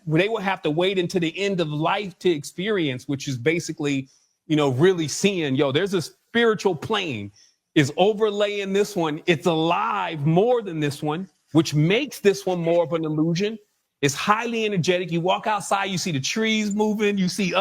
they will have to wait until the end of life to experience, which is basically, really seeing, there's a spiritual plane is overlaying this one. It's alive more than this one, which makes this one more of an illusion. It's highly energetic. You walk outside, you see the trees moving, you see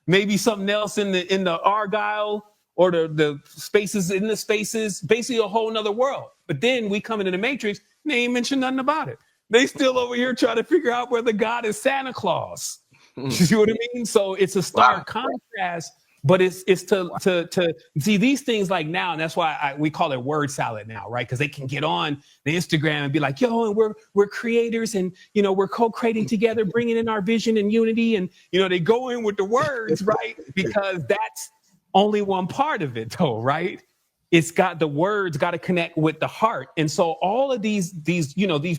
maybe something else in the Argyle or the spaces in the spaces, basically a whole nother world. But then we come into the Matrix, and they ain't mentioned nothing about it. They still over here trying to figure out whether God is Santa Claus. You see what I mean? So it's a stark contrast, but it's to see these things like now, and that's why we call it word salad now, right? Because they can get on the Instagram and be like, and we're creators, and we're co-creating together, bringing in our vision and unity, and they go in with the words, right? Because that's only one part of it, though, right? It's got the words got to connect with the heart. And so all of these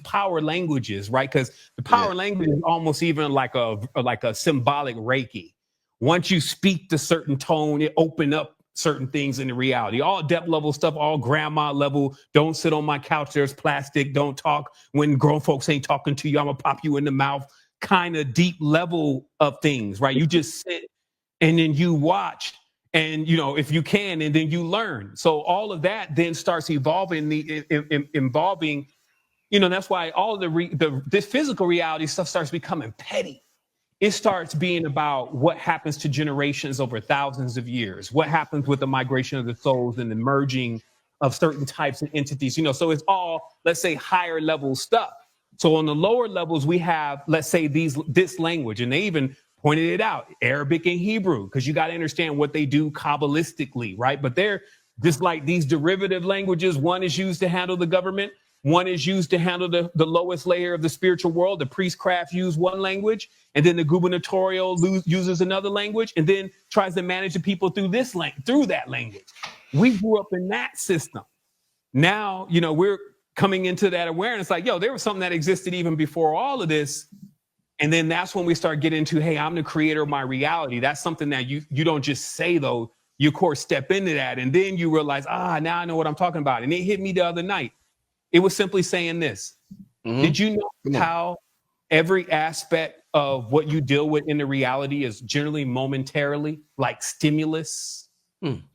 power languages, right? Because the power language is almost even like a symbolic Reiki. Once you speak the certain tone, it open up certain things in the reality. All depth level stuff, all grandma level. Don't sit on my couch, there's plastic. Don't talk when grown folks ain't talking to you. I'm gonna pop you in the mouth. Kind of deep level of things, right? You just sit and then you watch. And, if you can, and then you learn. So all of that then starts evolving, involving, that's why all of this physical reality stuff starts becoming petty. It starts being about what happens to generations over thousands of years, what happens with the migration of the souls and the merging of certain types of entities, so it's all, let's say, higher level stuff. So on the lower levels, we have, let's say, this language, and they even pointed it out, Arabic and Hebrew, because you got to understand what they do Kabbalistically, right? But they're just like these derivative languages. One is used to handle the government. One is used to handle the lowest layer of the spiritual world. The priestcraft use one language, and then the gubernatorial uses another language, and then tries to manage the people through that language. We grew up in that system. Now, we're coming into that awareness like, there was something that existed even before all of this. And then that's when we start getting into, hey, I'm the creator of my reality. That's something that you don't just say, though. You, of course, step into that. And then you realize, now I know what I'm talking about. And it hit me the other night. It was simply saying this. Did you know how every aspect of what you deal with in the reality is generally momentarily, like stimulus?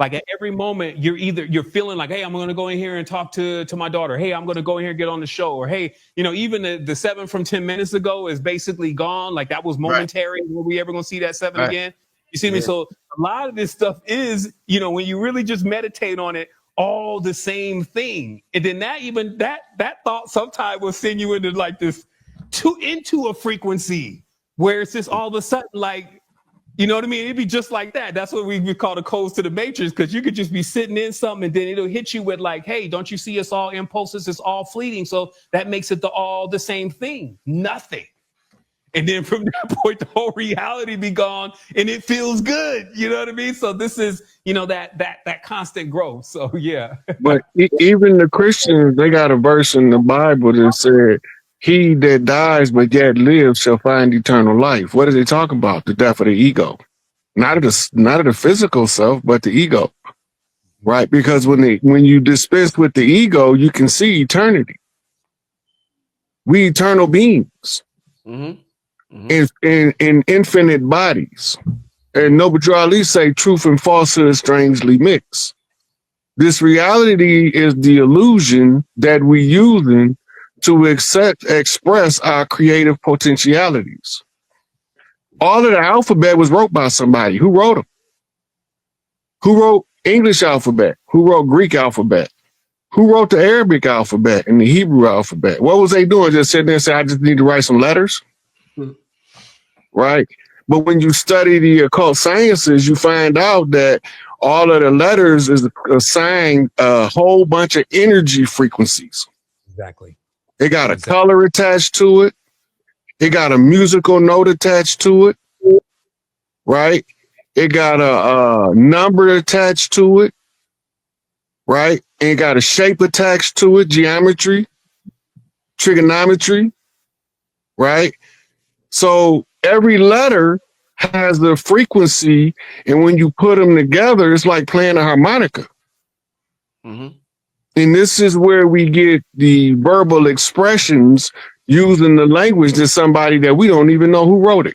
Like at every moment, you're feeling like, hey, I'm going to go in here and talk to my daughter. Hey, I'm going to go in here and get on the show. Or hey, even the 7 from 10 minutes ago is basically gone. Like that was momentary. Right. Were we ever going to see that 7 again? You see me? So a lot of this stuff is, when you really just meditate on it, all the same thing. And then that thought sometimes will send you into like this into a frequency where it's just all of a sudden like, you know what I mean? It'd be just like that. That's what we call the codes to the matrix, because you could just be sitting in something and then it'll hit you with like, hey, don't you see it's all impulses? It's all fleeting. So that makes it all the same thing. Nothing. And then from that point, the whole reality be gone and it feels good. You know what I mean? So this is, that constant growth. So, yeah. But even the Christians, they got a verse in the Bible that said, he that dies but yet lives shall find eternal life. What does it talk about? The death of the ego. Not of the physical self, but the ego. Right? Because when you dispense with the ego, you can see eternity. We eternal beings. In infinite bodies. And Noble Ali say truth and falsehood strangely mix. This reality is the illusion that we using to express our creative potentialities. All of the alphabet was wrote by somebody. Who wrote them? Who wrote English alphabet? Who wrote Greek alphabet? Who wrote the Arabic alphabet and the Hebrew alphabet? What was they doing? Just sitting there and say, I just need to write some letters? Right? But when you study the occult sciences, you find out that all of the letters is assigned a whole bunch of energy frequencies. Exactly. It got a color attached to it. It got a musical note attached to it. Right? It got a number attached to it. Right? And it got a shape attached to it, geometry, trigonometry. Right? So every letter has the frequency, and when you put them together, it's like playing a harmonica. And this is where we get the verbal expressions using the language to somebody that we don't even know who wrote it.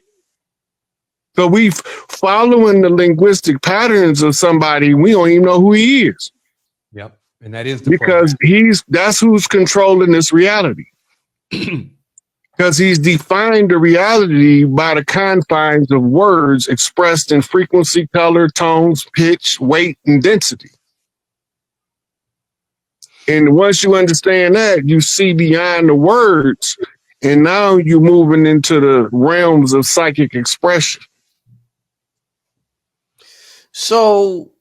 So we following the linguistic patterns of somebody we don't even know who he is. Yep. And that is the because that's who's controlling this reality. Because he's defined the reality by the confines of words expressed in frequency, color, tones, pitch, weight, and density. And once you understand that, you see beyond the words, and now you're moving into the realms of psychic expression. So,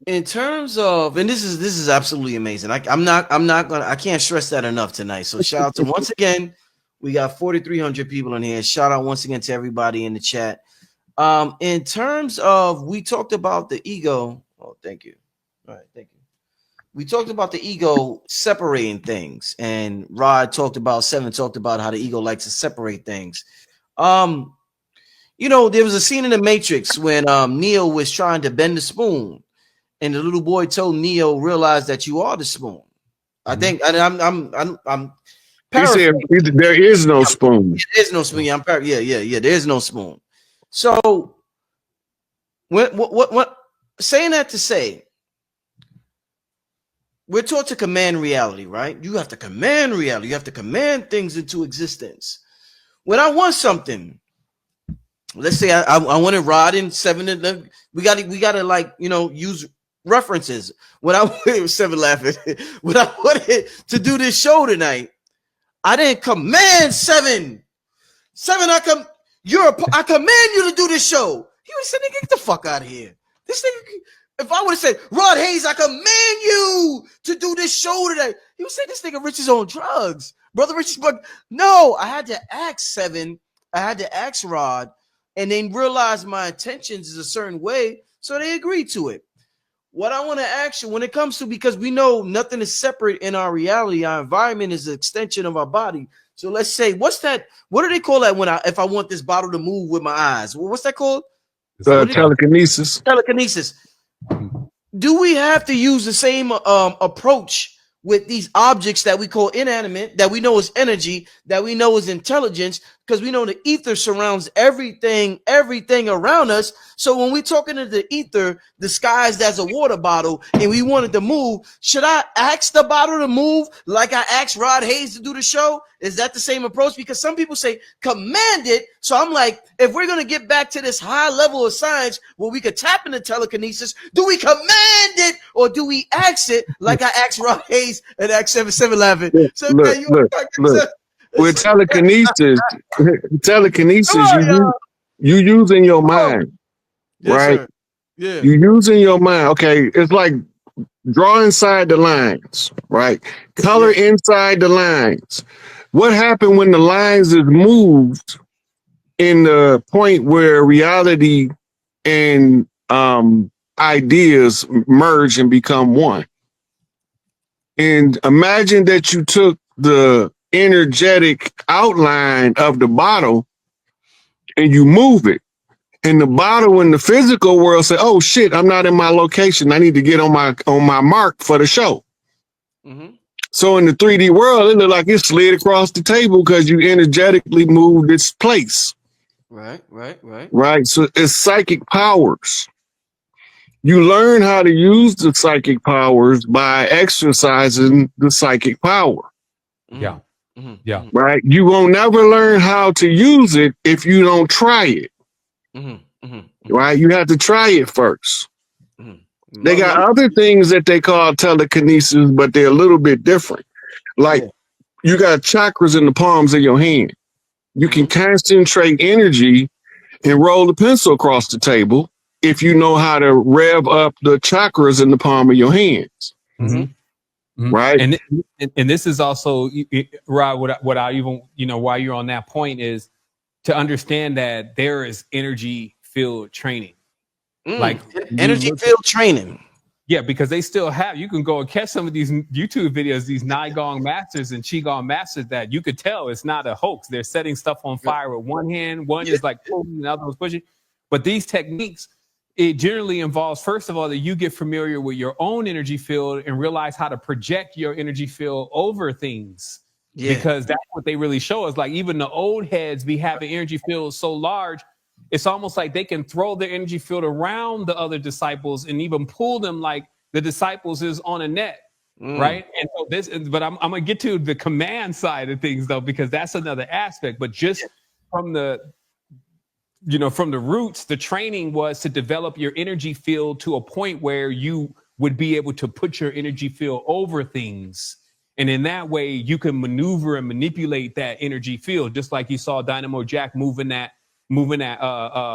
in terms of, and this is absolutely amazing. I can't stress that enough tonight. So shout out to, once again, we got 4,300 people in here. Shout out once again to everybody in the chat. In terms of, we talked about the ego. Oh, thank you. All right, thank you. We talked about the ego separating things, and Rod talked about, Seven talked about how the ego likes to separate things. You know, there was a scene in the Matrix when Neo was trying to bend the spoon, and the little boy told Neo, realize that you are the spoon. I think, and I'm he said, there is no spoon. There is no spoon. Yeah, there is no spoon. So, what saying that to say, we're taught to command reality, right? You have to command reality. You have to command things into existence. When I want something, let's say I wanted Rod and Seven. We gotta like, you know, use references. When I Seven laughing, when I wanted to do this show tonight, I didn't command Seven. I command you to do this show. He would say, "Nigga, get the fuck out of here." This nigga. If I would have said, Rod Hayes, I command you to do this show today, he would say, this nigga Rich is on drugs. Brother Rich is bugged. No, I had to ask Seven. I had to ask Rod, and then realize my intentions is a certain way, so they agreed to it. What I want to ask you, when it comes to, because we know nothing is separate in our reality, our environment is an extension of our body. So let's say, what's that? What do they call that if I want this bottle to move with my eyes? What's that called? Telekinesis. Telekinesis. Do we have to use the same approach with these objects that we call inanimate, that we know is energy, that we know is intelligence, because we know the ether surrounds everything around us. So when we're talking to the ether disguised as a water bottle and we wanted to move, should I ask the bottle to move like I asked Rod Hayes to do the show? Is that the same approach? Because some people say command it. So I'm like, if we're going to get back to this high level of science where we could tap into telekinesis, do we command it or do we ask it like I asked Rod Hayes and asked 711? So look. With telekinesis, you using your mind, yes, right? Sir. Yeah, you using your mind. Okay, it's like draw inside the lines, right? Color inside the lines. What happened when the lines is moved in the point where reality and ideas merge and become one? And imagine that you took the energetic outline of the bottle and you move it, and the bottle in the physical world say, oh shit, I'm not in my location, I need to get on my mark for the show. Mm-hmm. So in the 3D world, it looked like it slid across the table because you energetically moved its place. Right. So it's psychic powers. You learn how to use the psychic powers by exercising the psychic power. Yeah. Mm-hmm. Yeah. Right. You won't never learn how to use it if you don't try it. Mm-hmm. Mm-hmm. Right. You have to try it first. Mm-hmm. They got other things that they call telekinesis, but they're a little bit different. Like you got chakras in the palms of your hand. You can concentrate energy and roll the pencil across the table if you know how to rev up the chakras in the palm of your hands. Mm-hmm. Mm-hmm. Right. And this is also, Rod, what I even, while you're on that point, is to understand that there is energy field training. Like energy field training. Yeah, because they still have, you can go and catch some of these YouTube videos, these Nigong masters and Qigong masters, that you could tell it's not a hoax. They're setting stuff on fire with one hand. One is like pulling, and the other one's pushing. But these techniques, it generally involves, first of all, that you get familiar with your own energy field and realize how to project your energy field over things. Yeah. because that's what they really show us. Like even the old heads be having energy fields so large, it's almost like they can throw their energy field around the other disciples and even pull them like the disciples is on a net. Right. And so but I'm gonna get to the command side of things though, because that's another aspect. But just from the roots, the training was to develop your energy field to a point where you would be able to put your energy field over things. And in that way, you can maneuver and manipulate that energy field, just like you saw Dynamo Jack moving that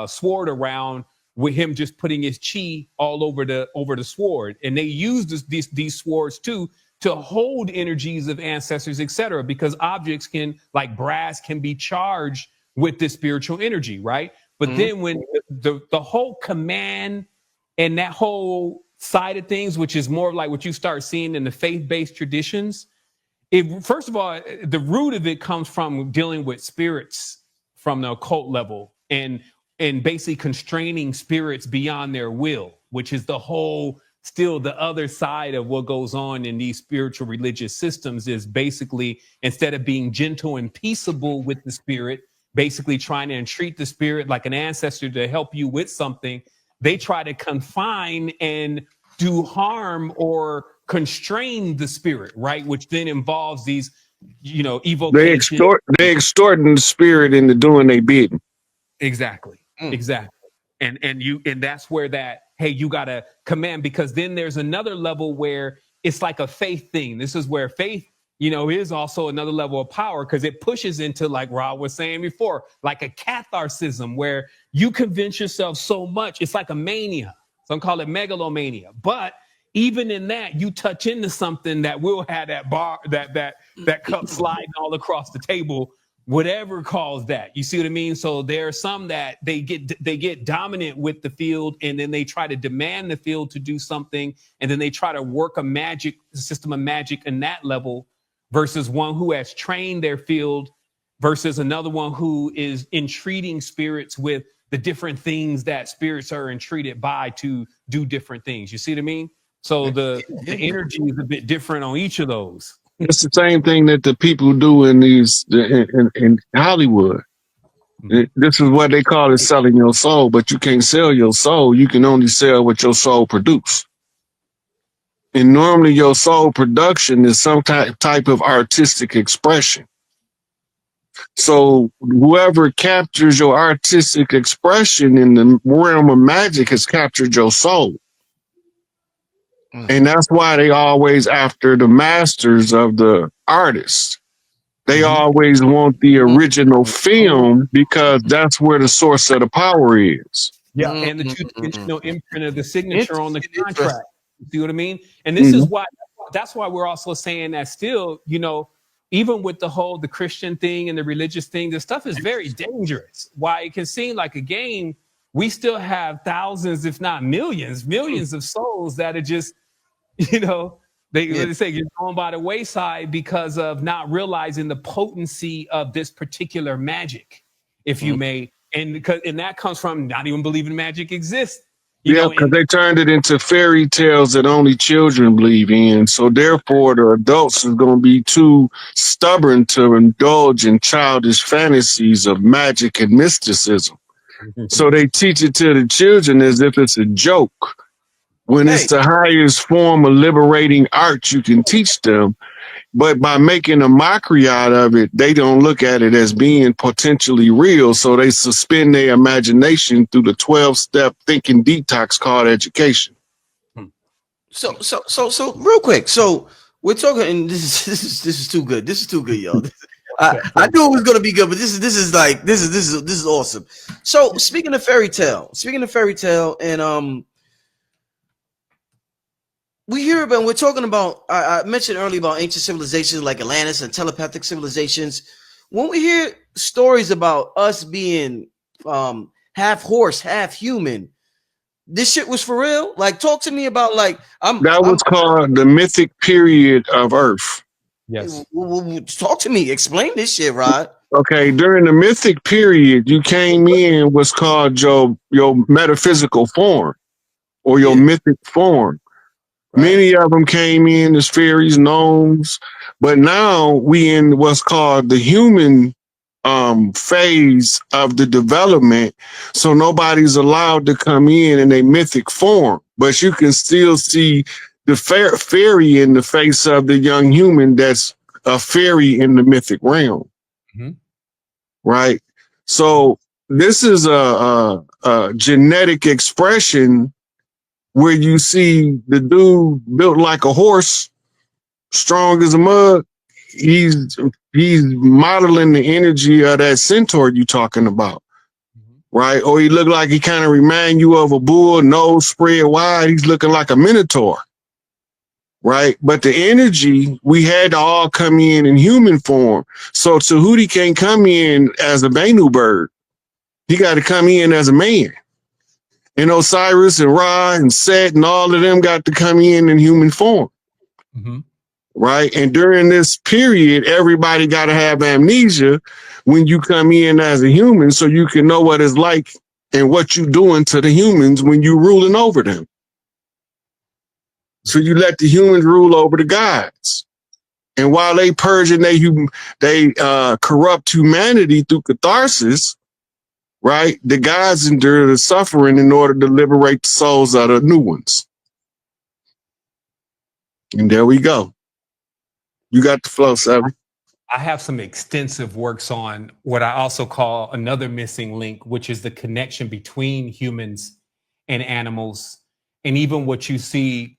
sword around with him just putting his chi all over the sword. And they use these swords too to hold energies of ancestors, etc., because objects like brass can be charged with this spiritual energy, right? But then when the whole command and that whole side of things, which is more like what you start seeing in the faith-based traditions, first of all, the root of it comes from dealing with spirits from the occult level and basically constraining spirits beyond their will, which is still the other side of what goes on in these spiritual religious systems, is basically instead of being gentle and peaceable with the spirit, basically trying to entreat the spirit like an ancestor to help you with something, they try to confine and do harm or constrain the spirit, right? Which then involves these, evocations. They extorting the spirit into doing their bidding. Exactly. And that's where you gotta command, because then there's another level where it's like a faith thing. This is where faith, is also another level of power, because it pushes into, like Rob was saying before, like a catharsism where you convince yourself so much, it's like a mania. Some call it megalomania. But even in that, you touch into something that will have that cup sliding all across the table, whatever caused that. You see what I mean? So there are some that they get dominant with the field, and then they try to demand the field to do something, and then they try to work a system of magic in that level, versus one who has trained their field, versus another one who is entreating spirits with the different things that spirits are entreated by to do different things. You see what I mean? So the energy is a bit different on each of those. It's the same thing that the people do in Hollywood. This is what they call it, selling your soul, but you can't sell your soul. You can only sell what your soul produce. And normally your soul production is some type of artistic expression. So whoever captures your artistic expression in the realm of magic has captured your soul. And that's why they always after the masters of the artists. They always want the original film, because that's where the source of the power is. Yeah, and the two-dimensional imprint of the signature on the contract. You see what I mean? And this is why, that's why we're also saying that still, even with the Christian thing and the religious thing, this stuff is very dangerous. Why it can seem like a game, we still have thousands, if not millions of souls that are just, they say you're going by the wayside because of not realizing the potency of this particular magic, if you may. And that comes from not even believing magic exists. Because they turned it into fairy tales that only children believe in. So therefore, the adults are going to be too stubborn to indulge in childish fantasies of magic and mysticism. So they teach it to the children as if it's a joke, when it's the highest form of liberating art you can teach them. But by making a mockery out of it, they don't look at it as being potentially real. So they suspend their imagination through the 12-step thinking detox called education. So real quick. So we're talking, and this is too good. This is too good, y'all. I knew it was gonna be good, but this is awesome. So speaking of fairy tale, and we're talking about, I mentioned earlier about ancient civilizations like Atlantis and telepathic civilizations. When we hear stories about us being half horse, half human, this shit was for real? Like, talk to me about, like, that was called the mythic period of Earth. Yes. Talk to me. Explain this shit, Rod. Okay, during the mythic period, you came in what's called your metaphysical form, or your mythic form. Many of them came in as fairies, gnomes, but now we in what's called the human phase of the development. So nobody's allowed to come in a mythic form, but you can still see the fairy in the face of the young human that's a fairy in the mythic realm. Mm-hmm. Right? So this is a genetic expression where you see the dude built like a horse, strong as a mug. He's modeling the energy of that centaur you talking about, right? Or he look like he kind of remind you of a bull, nose spread wide. He's looking like a minotaur, right? But the energy, we had to all come in human form. So Tahuti can't come in as a Benu bird. He got to come in as a man. And Osiris and Ra and Set and all of them got to come in human form. Mm-hmm. Right. And during this period, everybody got to have amnesia when you come in as a human so you can know what it's like and what you're doing to the humans when you're ruling over them. So you let the humans rule over the gods. And while they purge and they corrupt humanity through catharsis, right, the gods endure the suffering in order to liberate the souls of the new ones. And there we go. You got the flow, Seven. I have some extensive works on what I also call another missing link, which is the connection between humans and animals. And even what you see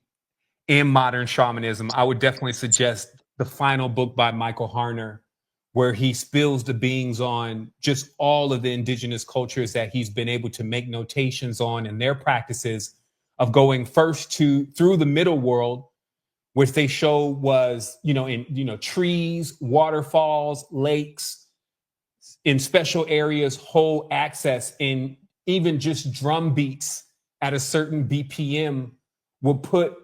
in modern shamanism, I would definitely suggest the final book by Michael Harner, where he spills the beans on just all of the indigenous cultures that he's been able to make notations on and their practices of going first through the middle world, which they show was, in trees, waterfalls, lakes, in special areas, hold access, and even just drum beats at a certain BPM will put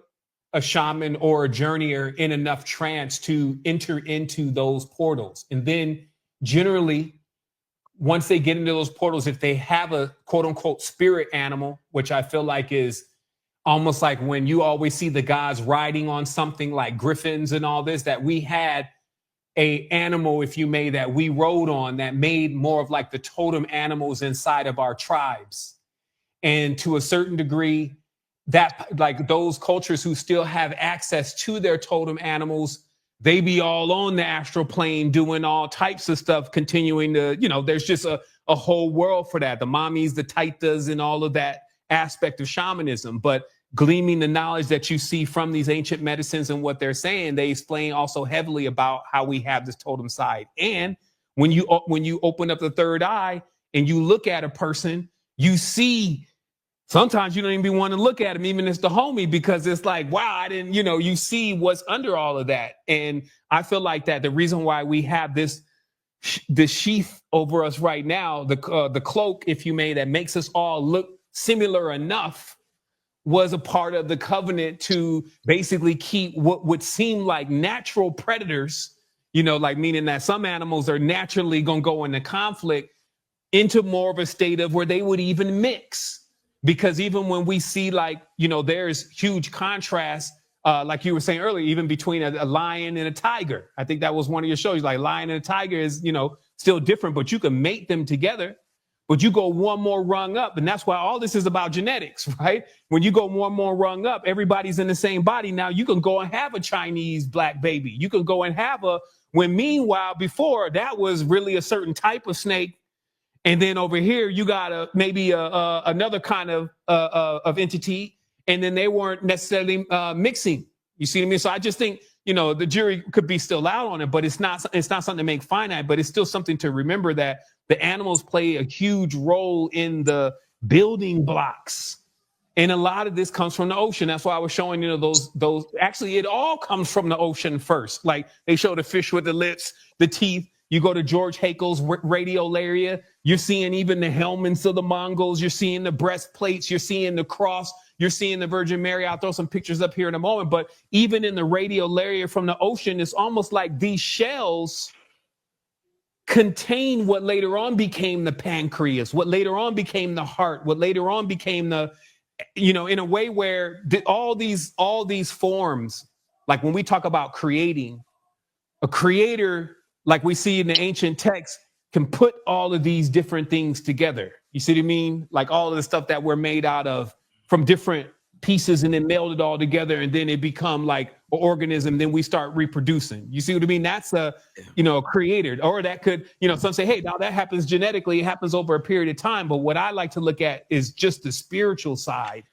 a shaman or a journeyer in enough trance to enter into those portals. And then generally, once they get into those portals, if they have a quote unquote spirit animal, which I feel like is almost like when you always see the guys riding on something like griffins and all this, that we had a animal, if you may, that we rode on that made more of like the totem animals inside of our tribes. And to a certain degree, that like those cultures who still have access to their totem animals, they be all on the astral plane doing all types of stuff, continuing to, there's just a whole world for that. The mommies, the taitas, and all of that aspect of shamanism. But gleaming the knowledge that you see from these ancient medicines and what they're saying, they explain also heavily about how we have this totem side. And when you open up the third eye and you look at a person, you see, sometimes you don't even want to look at him, even as the homie, because it's like, wow, I didn't, you see what's under all of that. And I feel like that the reason why we have this sheath over us right now, the cloak, if you may, that makes us all look similar enough, was a part of the covenant to basically keep what would seem like natural predators, like meaning that some animals are naturally going to go into conflict, into more of a state of where they would even mix. Because even when we see there's huge contrast, like you were saying earlier, even between a lion and a tiger. I think that was one of your shows. Like lion and a tiger is, still different, but you can mate them together. But you go one more rung up, and that's why all this is about genetics, right? When you go one more rung up, everybody's in the same body. Now you can go and have a Chinese black baby. You can go and have when meanwhile, before that was really a certain type of snake. And then over here, you got maybe another kind of entity, and then they weren't necessarily mixing. You see what I mean? So I just think, the jury could be still out on it, but it's not something to make finite, but it's still something to remember that the animals play a huge role in the building blocks. And a lot of this comes from the ocean. That's why I was showing, those, actually it all comes from the ocean first. Like they show the fish with the lips, the teeth. You go to George Haeckel's radiolaria, you're seeing even the helmets of the Mongols, you're seeing the breastplates, you're seeing the cross, you're seeing the Virgin Mary. I'll throw some pictures up here in a moment, but even in the radiolaria from the ocean, it's almost like these shells contain what later on became the pancreas, what later on became the heart, what later on became the you know, in a way where all these forms, like when we talk about creating, a creator, like we see in the ancient text, can put all of these different things together. You see what I mean? Like all of the stuff that we're made out of from different pieces and then meld it all together, and then it become like an organism. Then we start reproducing. You see what I mean? That's a, you know, a creator. Or that could, you know, some say, hey, now that happens genetically, it happens over a period of time. But what I like to look at is just the spiritual side.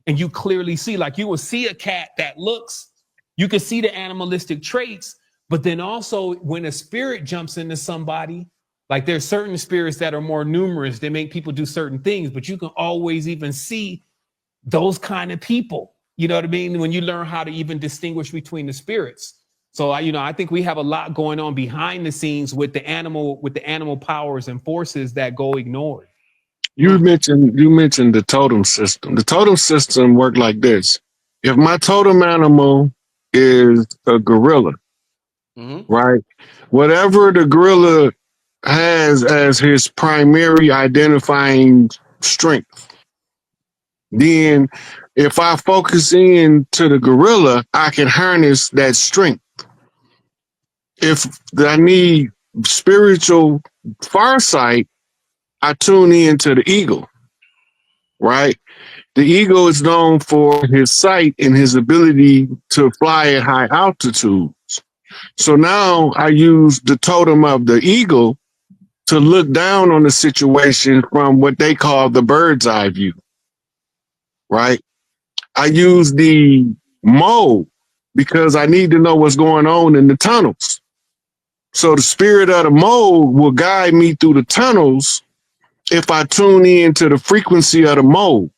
And you clearly see, like you will see a cat that looks, you can see the animalistic traits, but then also when a spirit jumps into somebody, like there's certain spirits that are more numerous, they make people do certain things, but you can always even see those kind of people. You know what I mean? When you learn how to even distinguish between the spirits. So I think we have a lot going on behind the scenes with the animal powers and forces that go ignored. You mentioned the totem system. The totem system worked like this. If my totem animal is a gorilla, right? Whatever the gorilla has as his primary identifying strength, then if I focus in to the gorilla, I can harness that strength. If I need spiritual farsight, I tune in to the eagle, right? The eagle is known for his sight and his ability to fly at high altitudes. So now I use the totem of the eagle to look down on the situation from what they call the bird's eye view, right? I use the mole because I need to know what's going on in the tunnels. So the spirit of the mole will guide me through the tunnels if I tune in to the frequency of the mole,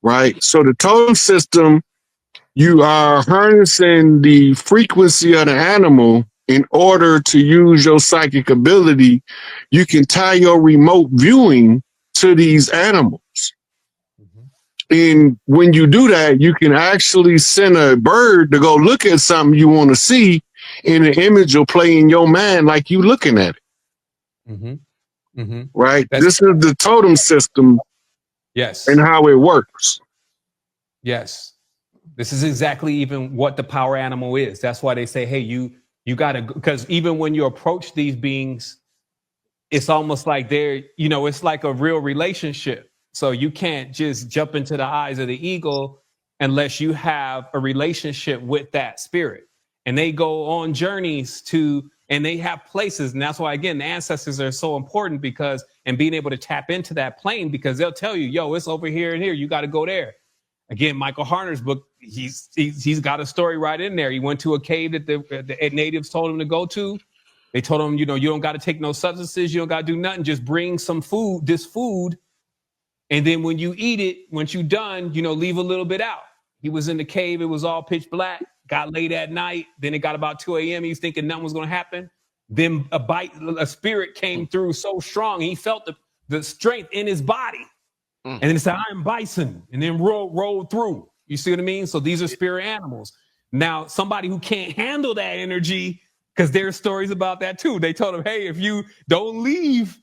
right? So the totem system, you are harnessing the frequency of the animal in order to use your psychic ability. You can tie your remote viewing to these animals. And when you do that, you can actually send a bird to go look at something you want to see, and the image will play in your mind like you looking at it. Right? This is the totem system. Yes. And how it works. Yes. This is exactly even what the power animal is. That's why they say, hey, you got to, because even when you approach these beings, it's almost like they're, you know, it's like a real relationship. So you can't just jump into the eyes of the eagle unless you have a relationship with that spirit. And they go on journeys and they have places. And that's why, again, the ancestors are so important because, and being able to tap into that plane, because they'll tell you, yo, it's over here and here. You got to go there. Again, Michael Harner's book, he's got a story right in there. He went to a cave that the natives told him to go to. They told him, you know, you don't got to take no substances. You don't got to do nothing. Just bring some food, this food. And then when you eat it, once you're done, you know, leave a little bit out. He was in the cave. It was all pitch black. Got late at night. Then it got about 2 a.m. He was thinking nothing was going to happen. Then a spirit came through so strong. He felt the strength in his body. And then he said, I'm bison. And then rolled through. You see what I mean? So these are spirit animals. Now, somebody who can't handle that energy, because there's stories about that too. They told him, hey, if you don't leave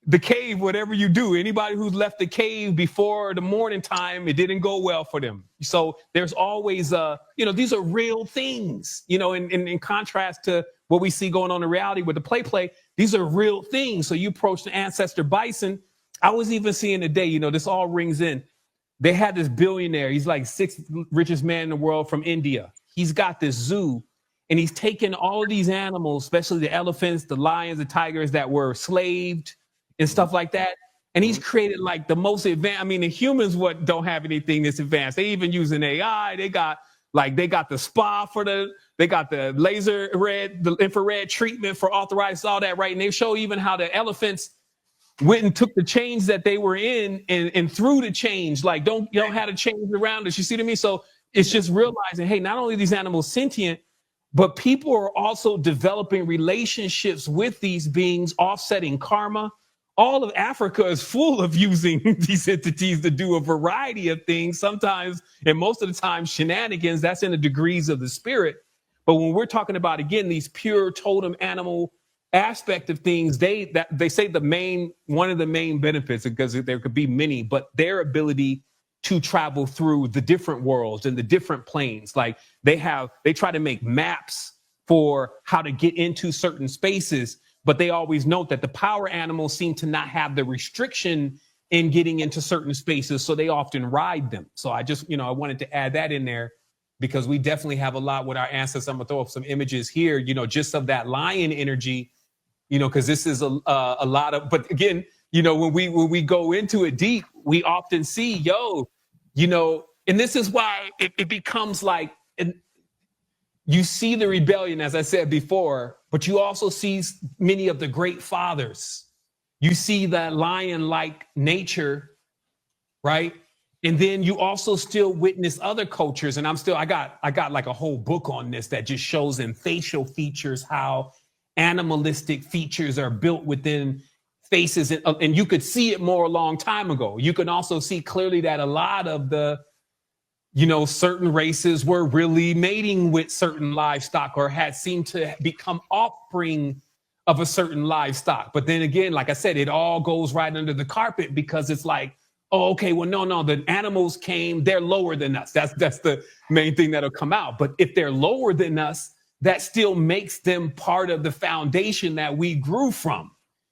the cave, whatever you do, anybody who's left the cave before the morning time, it didn't go well for them. So there's always, you know, these are real things, you know, in contrast to what we see going on in reality with the play, these are real things. So you approach the ancestor bison. I was even seeing today, you know, this all rings in. They had this billionaire. He's like 6th richest man in the world from India. He's got this zoo and he's taken all of these animals, especially the elephants, the lions, the tigers that were slaved and stuff like that. And he's created like the most advanced. I mean, the humans don't have anything this advanced. They even use an AI. They got the spa they got the the infrared treatment for arthritis, all that, right? And they show even how the elephants went and took the chains that they were in and threw the chains. Like, you don't have the chains around us. You see what I mean? So it's just realizing, hey, not only are these animals sentient, but people are also developing relationships with these beings, offsetting karma. All of Africa is full of using these entities to do a variety of things, sometimes, and most of the time, shenanigans. That's in the degrees of the spirit. But when we're talking about, again, these pure totem animal aspect of things, they say one of the main benefits, because there could be many, but their ability to travel through the different worlds and the different planes. Like they try to make maps for how to get into certain spaces, but they always note that the power animals seem to not have the restriction in getting into certain spaces, so they often ride them. So I just, I wanted to add that in there because we definitely have a lot with our ancestors. I'm gonna throw up some images here, just of that lion energy, because this is a lot of, but again, when we go into it deep, we often see, and this is why it becomes like, you see the rebellion, as I said before, but you also see many of the great fathers. You see that lion-like nature, right? And then you also still witness other cultures. And I got like a whole book on this that just shows in facial features how animalistic features are built within faces. And you could see it more a long time ago. You can also see clearly that a lot of the, certain races were really mating with certain livestock or had seemed to become offspring of a certain livestock. But then again, like I said, it all goes right under the carpet because it's like, oh, okay, well, no, the animals came, they're lower than us. That's the main thing that'll come out. But if they're lower than us, that still makes them part of the foundation that we grew from.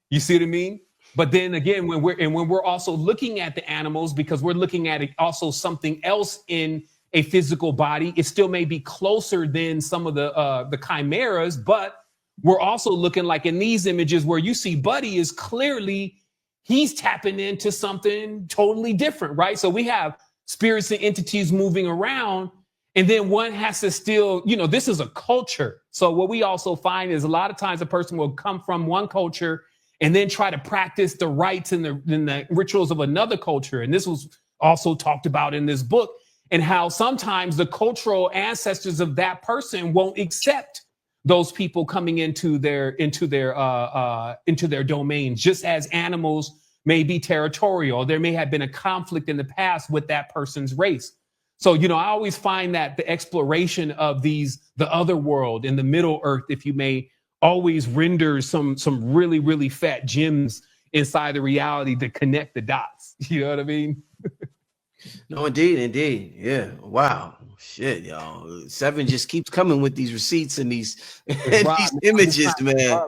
You see what I mean? But then again, when we're also looking at the animals, because we're looking at it also something else in a physical body, it still may be closer than some of the chimeras, but we're also looking like in these images where you see Buddy is clearly, he's tapping into something totally different, right? So we have spirits and entities moving around, and then one has to still, this is a culture. So what we also find is a lot of times a person will come from one culture and then try to practice the rites and the rituals of another culture. And this was also talked about in this book, and how sometimes the cultural ancestors of that person won't accept those people coming into their domains, just as animals may be territorial. There may have been a conflict in the past with that person's race. So, I always find that the exploration of the other world in the Middle Earth, if you may, always renders some really, really fat gems inside the reality to connect the dots. You know what I mean? No, indeed. Yeah. Wow. Shit, y'all. Seven just keeps coming with these receipts and these, these images, man.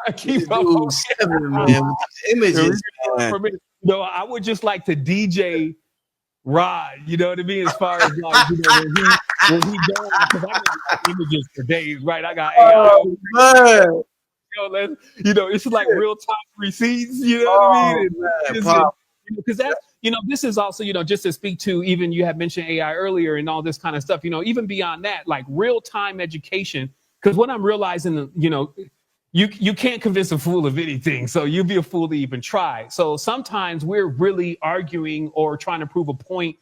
I keep Dude, Seven, man, with these images, man. I would just like to DJ Rod, you know what I mean? As far as like, when he going, because I got images for days, right? I got AI. Oh, man. It's like real time receipts, you know what I mean? Because that's, this is also, just to speak to, even you had mentioned AI earlier and all this kind of stuff, even beyond that, like real time education. Because what I'm realizing, you can't convince a fool of anything. So you'd be a fool to even try. So sometimes we're really arguing or trying to prove a point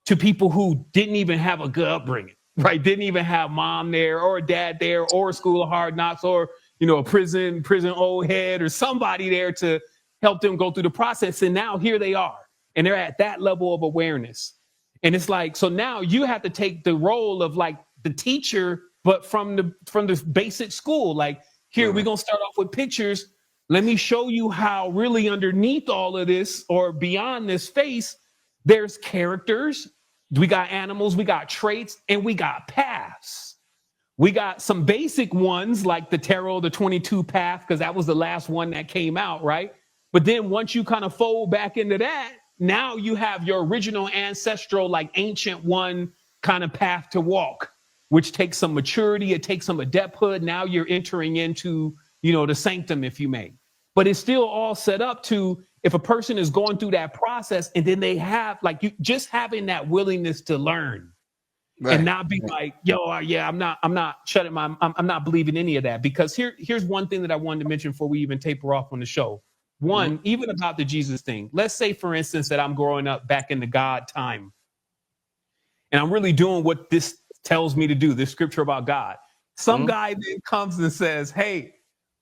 to people who didn't even have a good upbringing, right? Didn't even have mom there or a dad there or a school of hard knocks or, a prison old head or somebody there to help them go through the process. And now here they are. And they're at that level of awareness. And it's like, so now you have to take the role of like the teacher, but from the basic school, like, here, we're going to start off with pictures. Let me show you how really underneath all of this or beyond this face, there's characters. We got animals, we got traits, and we got paths. We got some basic ones like the tarot, the 22 path, because that was the last one that came out, right? But then once you kind of fold back into that, now you have your original ancestral, like ancient one kind of path to walk, which takes some maturity, it takes some adepthood. Now you're entering into, the sanctum, if you may. But it's still all set up to, if a person is going through that process and then they have, like, you just having that willingness to learn, right, and not be like, yo, yeah, I'm not believing any of that. Because here's one thing that I wanted to mention before we even taper off on the show. One, even about the Jesus thing. Let's say, for instance, that I'm growing up back in the God time, and I'm really doing what this tells me to do, this scripture about God. Some guy then comes and says, hey,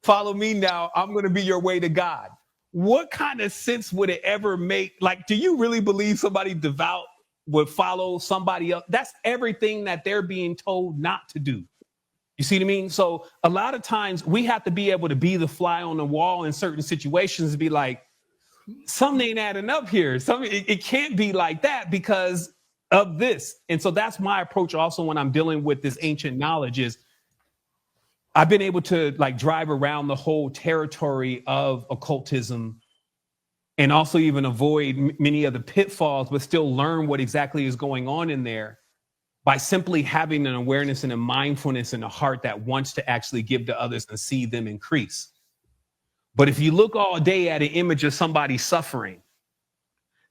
follow me now. I'm going to be your way to God. What kind of sense would it ever make? Like, do you really believe somebody devout would follow somebody else? That's everything that they're being told not to do. You see what I mean? So a lot of times we have to be able to be the fly on the wall in certain situations and be like, something ain't adding up here. It can't be like that because of this. And so that's my approach also when I'm dealing with this ancient knowledge is I've been able to like drive around the whole territory of occultism and also even avoid many of the pitfalls, but still learn what exactly is going on in there by simply having an awareness and a mindfulness and a heart that wants to actually give to others and see them increase. But if you look all day at an image of somebody suffering,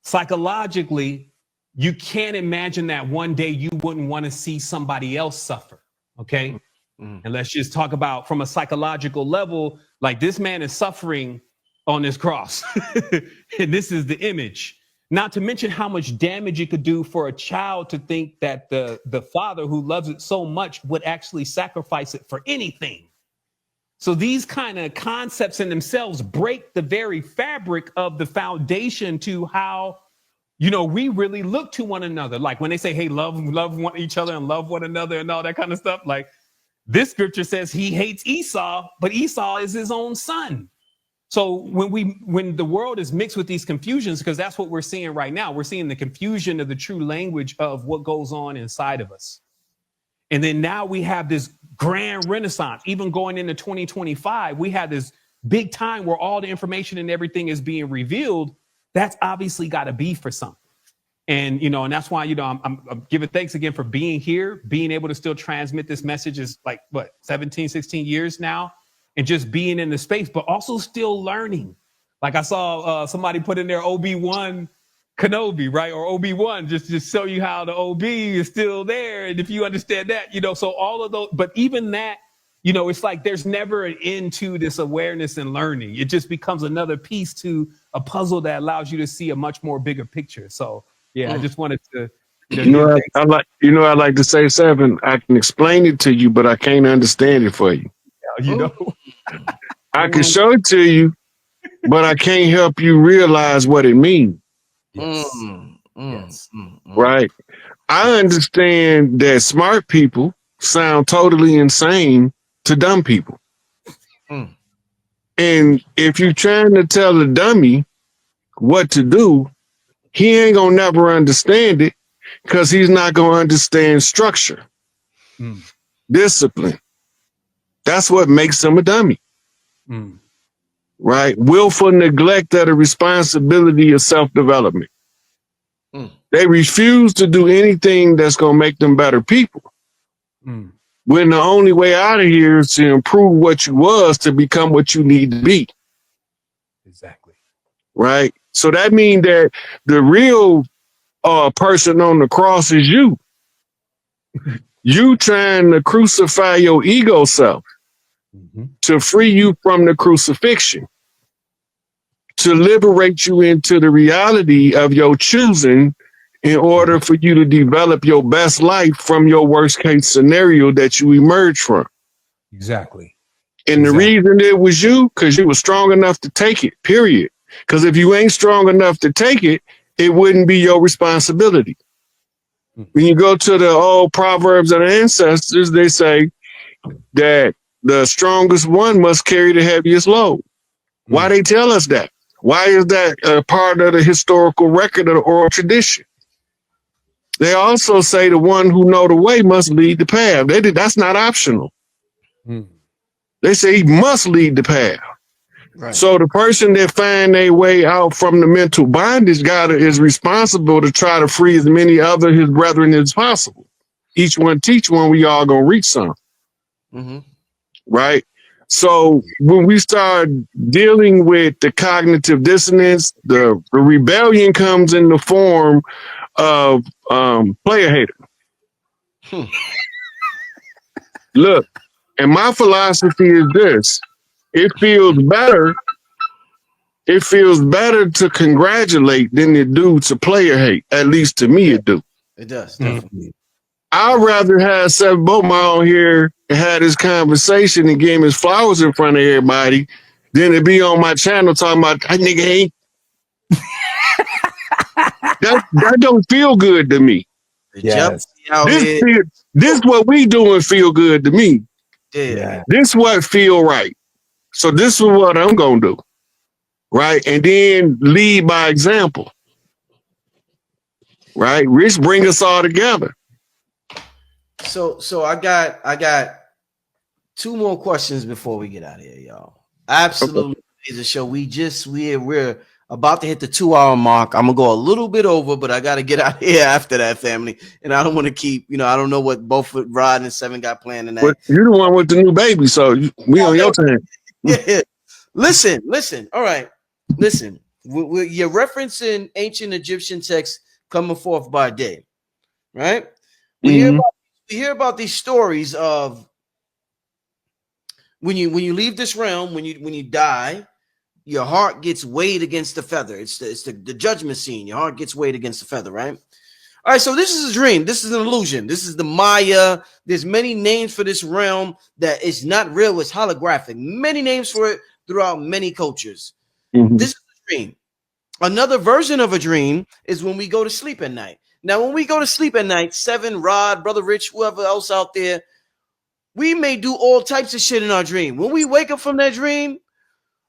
psychologically, you can't imagine that one day you wouldn't want to see somebody else suffer, okay? Mm-hmm. And let's just talk about from a psychological level, like this man is suffering on this cross, and this is the image. Not to mention how much damage it could do for a child to think that the father who loves it so much would actually sacrifice it for anything. So these kind of concepts in themselves break the very fabric of the foundation to how, you know, we really look to one another. Like when they say, hey, love each other and love one another and all that kind of stuff. Like this scripture says he hates Esau, but Esau is his own son. So when the world is mixed with these confusions, because that's what we're seeing right now, we're seeing the confusion of the true language of what goes on inside of us. And then now we have this grand renaissance, even going into 2025, we have this big time where all the information and everything is being revealed. That's obviously got to be for something. And, you know, and that's why, you know, I'm giving thanks again for being here, being able to still transmit this message is like, what, 17, 16 years now, and just being in the space, but also still learning. Like I saw somebody put in there Obi-Wan Kenobi, right? Or Obi-Wan, just show you how the OB is still there. And if you understand that, you know, so all of those, but even that, you know, it's like there's never an end to this awareness and learning. It just becomes another piece to a puzzle that allows you to see a much more bigger picture. So, yeah, I just wanted to. I like to say, Seven, I can explain it to you, but I can't understand it for you. You know, I can show it to you, but I can't help you realize what it means. Yes. Yes. Right. I understand that smart people sound totally insane to dumb people. And if you're trying to tell a dummy what to do, he ain't gonna never understand it because he's not gonna understand structure, discipline. That's what makes him a dummy. Right? Willful neglect of the responsibility of self-development. They refuse to do anything that's going to make them better people. When the only way out of here is to improve what you was to become what you need to be. Exactly. Right? So that means that the real person on the cross is you. You trying to crucify your ego self to free you from the crucifixion, to liberate you into the reality of your choosing in order for you to develop your best life from your worst case scenario that you emerge from. Exactly. And the reason it was you, because you were strong enough to take it, period. Because if you ain't strong enough to take it, it wouldn't be your responsibility. When you go to the old Proverbs of the ancestors, they say that the strongest one must carry the heaviest load. Why they tell us that? Why is that a part of the historical record of the oral tradition? They also say the one who know the way must lead the path. That's not optional. They say he must lead the path. Right. So the person that find their way out from the mental bondage is responsible to try to free as many other his brethren as possible. Each one teach one, we all gonna reach some. Right? So when we start dealing with the cognitive dissonance, the rebellion comes in the form of player hater. Look, and my philosophy is this: it feels better to congratulate than it do to player hate. At least to me, it do. It does, definitely. I'd rather have Seth Bowman on here and have this conversation and give him his flowers in front of everybody than to be on my channel talking about that nigga ain't. that don't feel good to me. Yes. This what we doing feel good to me. Yeah. This what feel right. So this is what I'm gonna do. right? And then lead by example, right? Rich bring us all together. So I got 2 more questions before we get out of here, y'all. Absolutely amazing show. We're about to hit the 2-hour mark. I'm gonna go a little bit over, but I gotta get out of here after that, family. And I don't want to keep, I don't know what both Rod and Seven got planned tonight. But you're the one with the new baby, so we on your time. Yeah. Listen. All right. Listen. You're referencing ancient Egyptian texts coming forth by day, right? We hear about these stories of when you leave this realm, when you die, your heart gets weighed against the feather. It's the judgment scene. Your heart gets weighed against the feather, right? All right, so this is a dream. This is an illusion. This is the Maya. There's many names for this realm that is not real. It's holographic. Many names for it throughout many cultures. This is a dream. Another version of a dream is when we go to sleep at night. Now, when we go to sleep at night, Seven, Rod, Brother Rich, whoever else out there, we may do all types of shit in our dream. When we wake up from that dream,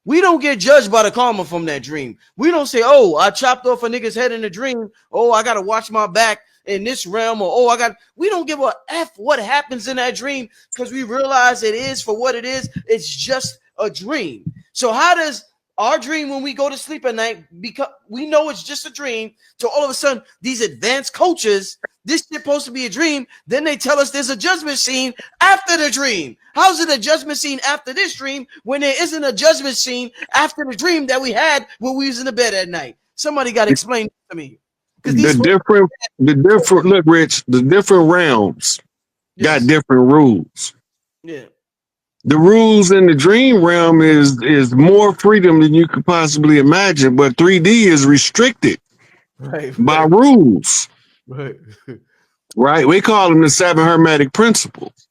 we don't get judged by the karma from that dream. We don't say, oh, I chopped off a nigga's head in a dream. Oh, I got to watch my back in this realm. Or, we don't give a F what happens in that dream because we realize it is for what it is. It's just a dream. So how does our dream when we go to sleep at night, because we know it's just a dream, so all of a sudden these advanced coaches, this is supposed to be a dream, then they tell us there's a judgment scene after the dream. How's it a judgment scene after this dream when there isn't a judgment scene after the dream that we had when we was in the bed at night? Somebody got to explain to me. The different look, Rich, the different realms got different rules. Yeah. The rules in the dream realm is more freedom than you could possibly imagine, but 3D is restricted by rules. Right? We call them the 7 hermetic principles.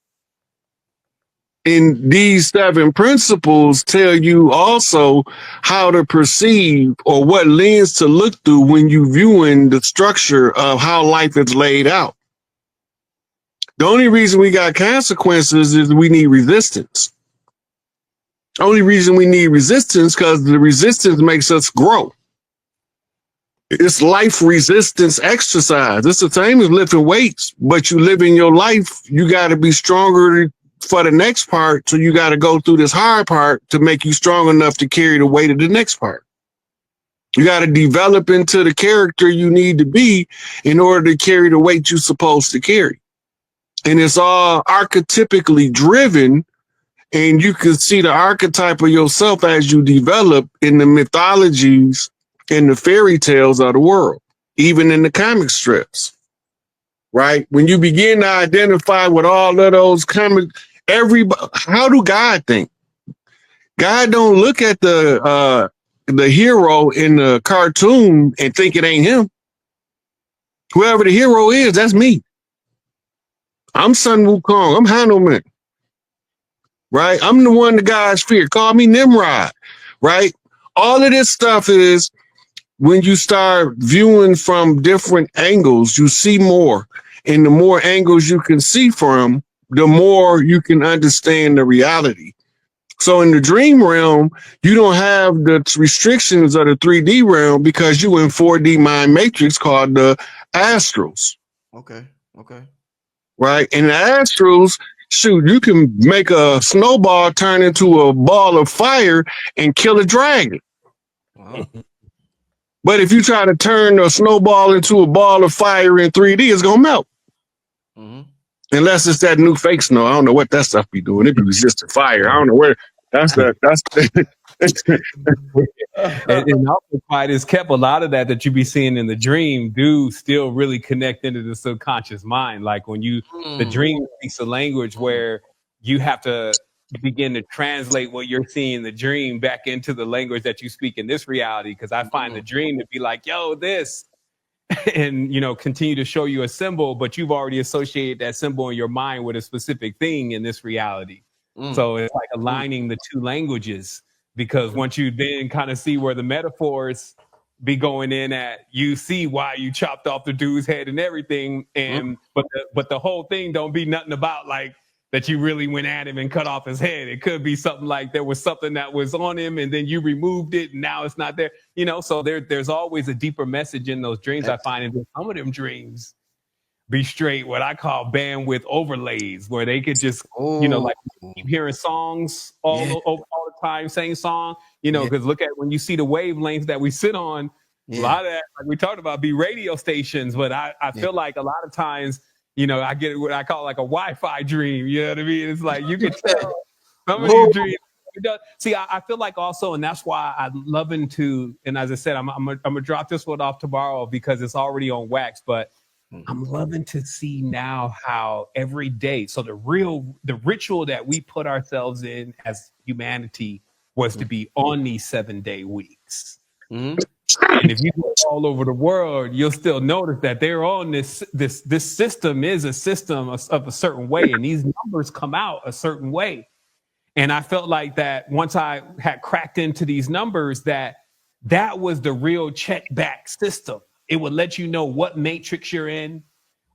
And these 7 principles tell you also how to perceive or what lens to look through when you viewing the structure of how life is laid out. The only reason we got consequences is we need resistance. Only reason we need resistance because the resistance makes us grow. It's life resistance exercise. It's the same as lifting weights, but you live in your life, you got to be stronger for the next part. So you got to go through this hard part to make you strong enough to carry the weight of the next part. You got to develop into the character you need to be in order to carry the weight you're supposed to carry. And it's all archetypically driven. And you can see the archetype of yourself as you develop in the mythologies and the fairy tales of the world, even in the comic strips, right? When you begin to identify with all of those comic, how do God think? God don't look at the hero in the cartoon and think it ain't him. Whoever the hero is, that's me. I'm Sun Wukong. I'm Hanuman. Right? I'm the one the guys fear. Call me Nimrod, right? All of this stuff is when you start viewing from different angles, you see more. And the more angles you can see from, the more you can understand the reality. So in the dream realm, you don't have the restrictions of the 3D realm because you in 4D mind matrix called the astrals. Okay. Right? In the astrals, shoot, you can make a snowball turn into a ball of fire and kill a dragon. Wow. But if you try to turn a snowball into a ball of fire in 3D, it's going to melt. Unless it's that new fake snow. I don't know what that stuff be doing. It be resistant fire. I don't know where. That's and also quiet is kept. A lot of that you be seeing in the dream do still really connect into the subconscious mind. Like when the dream speaks a language where you have to begin to translate what you're seeing in the dream back into the language that you speak in this reality. Because I find the dream to be like, yo, this, and continue to show you a symbol, but you've already associated that symbol in your mind with a specific thing in this reality. So it's like aligning the 2 languages, because once you then kind of see where the metaphors be going in at, you see why you chopped off the dude's head and everything. And but the whole thing don't be nothing about like that you really went at him and cut off his head. It could be something like there was something that was on him and then you removed it and now it's not there. So there's always a deeper message in those dreams. I find in some of them dreams be straight what I call bandwidth overlays, where they could just, like keep hearing songs all the time, same song, because look at when you see the wavelengths that we sit on, a lot of that, like we talked about, be radio stations. But I feel like a lot of times, I get what I call like a Wi-Fi dream. You know what I mean? It's like you can tell some of these dreams. See, I feel like also, and that's why I'm loving to, and as I said, I'm gonna drop this one off tomorrow because it's already on wax, but I'm loving to see now how every day, so the ritual that we put ourselves in as humanity was to be on these 7-day weeks. And if you go all over the world, you'll still notice that they're on this system is a system of a certain way, and these numbers come out a certain way. And I felt like that once I had cracked into these numbers, that was the real check back system. It would let you know what matrix you're in,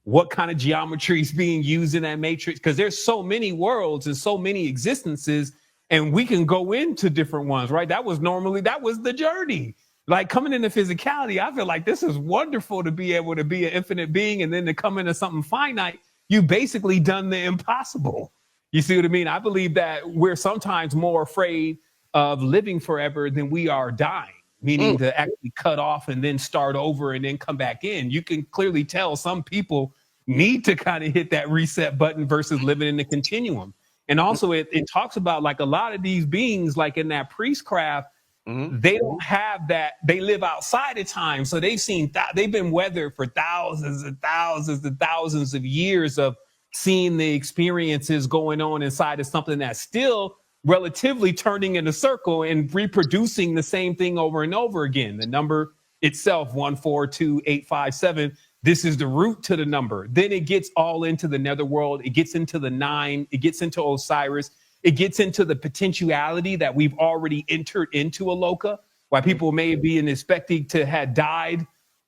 what kind of geometry is being used in that matrix, because there's so many worlds and so many existences, and we can go into different ones, right? That was the journey. Like coming into physicality, I feel like this is wonderful to be able to be an infinite being, and then to come into something finite, you basically done the impossible. You see what I mean? I believe that we're sometimes more afraid of living forever than we are dying, meaning to actually cut off and then start over and then come back in. You can clearly tell some people need to kind of hit that reset button versus living in the continuum. And also it talks about like a lot of these beings, like in that priestcraft, they don't have that. They live outside of time. So they've been weathered for thousands and thousands and thousands of years of seeing the experiences going on inside of something that's still relatively turning in a circle and reproducing the same thing over and over again. The number itself, 142857, this is the root to the number. Then it gets all into the netherworld. It gets into the 9. It gets into Osiris. It gets into the potentiality that we've already entered into Aloka. Why people may be expecting to have died,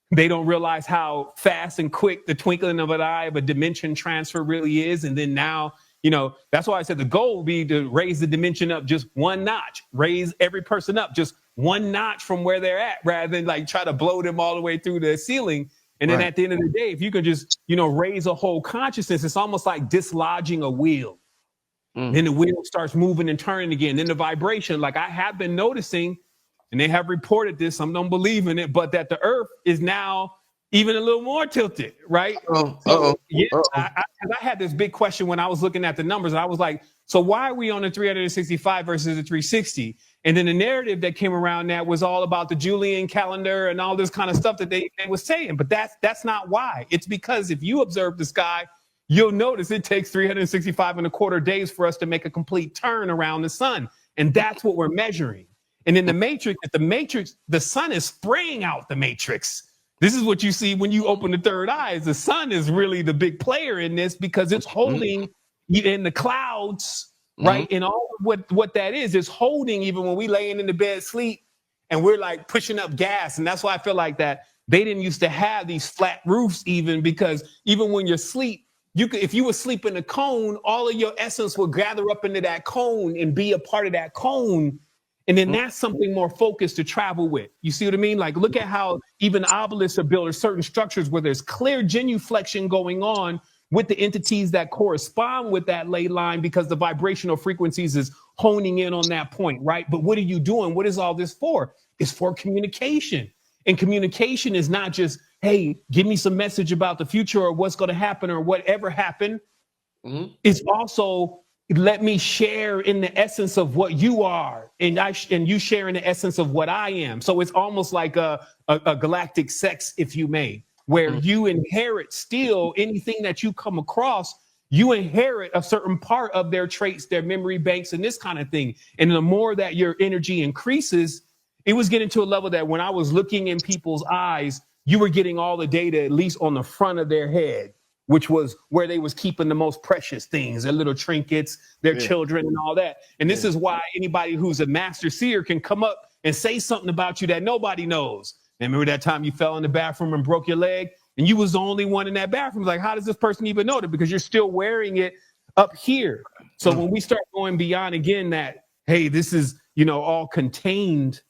they don't realize how fast and quick the twinkling of an eye of a dimension transfer really is. And then now, that's why I said the goal would be to raise the dimension up just one notch, raise every person up just one notch from where they're at, rather than like try to blow them all the way through the ceiling. And then at the end of the day, if you could just, raise a whole consciousness, it's almost like dislodging a wheel. Then the wheel starts moving and turning again. Then the vibration, like I have been noticing, and they have reported this, some don't believe in it, but that the earth is now even a little more tilted, right? I had this big question when I was looking at the numbers, and I was like, so why are we on the 365 versus the 360? And then the narrative that came around that was all about the Julian calendar and all this kind of stuff that they was saying. But that's not why. It's because if you observe the sky, you'll notice it takes 365 and a quarter days for us to make a complete turn around the sun. And that's what we're measuring. And in the matrix, the sun is spraying out the matrix. This is what you see when you open the third eye. The sun is really the big player in this because it's holding in the clouds, right? And all of what that is holding even when we laying in the bed sleep and we're like pushing up gas. And that's why I feel like that they didn't used to have these flat roofs even, because even when you're asleep, if you were asleep in a cone, all of your essence will gather up into that cone and be a part of that cone. And then that's something more focused to travel with. You see what I mean? Like, look at how even obelisks are built, or certain structures where there's clear genuflection going on with the entities that correspond with that ley line, because the vibrational frequencies is honing in on that point, right? But what are you doing? What is all this for? It's for communication. And communication is not just, hey, give me some message about the future or what's going to happen or whatever happened. It's also, let me share in the essence of what you are, and you share in the essence of what I am. So it's almost like a galactic sex, if you may, where you inherit still anything that you come across. You inherit a certain part of their traits, their memory banks, and this kind of thing. And the more that your energy increases, it was getting to a level that when I was looking in people's eyes, you were getting all the data, at least on the front of their head, which was where they was keeping the most precious things, their little trinkets, their children and all that. And this is why anybody who's a master seer can come up and say something about you that nobody knows. And remember that time you fell in the bathroom and broke your leg and you was the only one in that bathroom? Like, how does this person even know that? Because you're still wearing it up here. So when we start going beyond again that, hey, this is, all contained,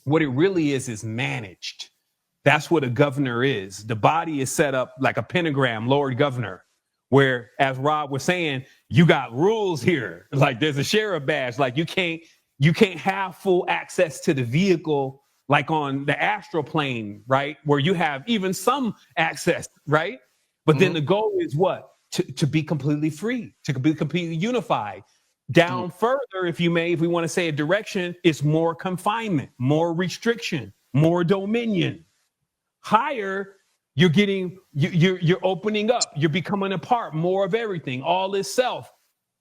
what it really is managed. That's what a governor is. The body is set up like a pentagram, Lord Governor, where, as Rob was saying, you got rules here. Like there's a sheriff badge. Like you can't have full access to the vehicle like on the astral plane, right? Where you have even some access, right? But then the goal is what? To be completely free, to be completely unified. Down further, if we want to say a direction, it's more confinement, more restriction, more dominion. Higher, you're getting, you're opening up, you're becoming a part, more of everything, all is self.